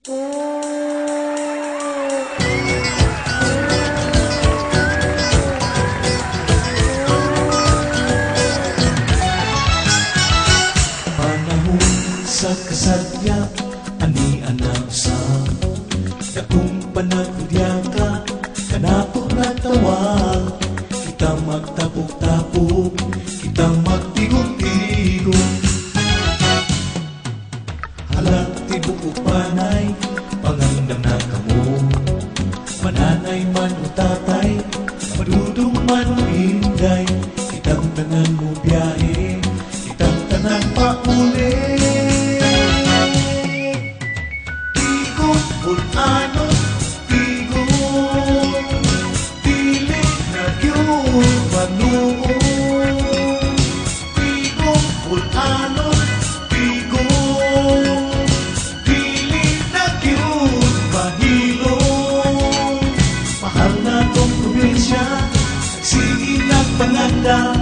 Panahon sa kasadya, ani anak sa dakong panagudya ka, kanapok na tawag. Kita magtapok-tapok, kita magtigong-tigong. Halat tibok o panay, pangandam na kamo. Mananay man o tatay, madudong man o hinday. Kitang tanan mo biyahe, kitang tanan pauli. Tigong pulanon, tigong dili na yun manuon. Tigong pulanon, tigong dili na yun mahilong. Mahal na tong probinsya, sige nagpanganda.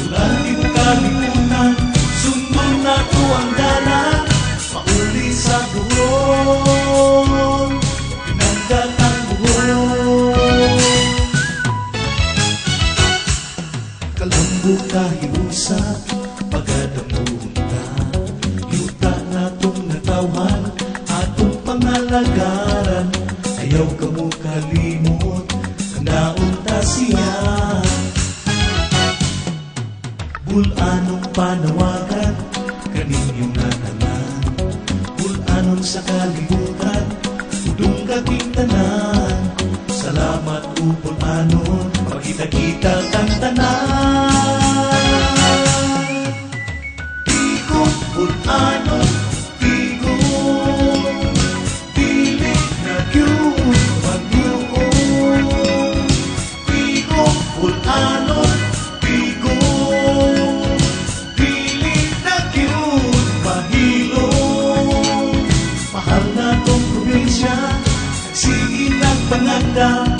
Ulang kalimutan, sundon na to ang dala. Pauli sa buhon, pinanggat ang buhon. Kalambo kahiusa, pagadamuhon ka. Yuta na tong natawhan, atong pangalagaran. Ayaw ka mo kalimot, kanaon ta siya. Bulanong panawagan, kaninyong natanan. Bulanon sa kalibutan, udong kating tanan. Salamat o bulanon, pagkita-kita kang tanan. Tigong bulanon, tigong dili na yun magnuon. Tigong bulanon, mahal na tong probinsya, sige nagpanganda.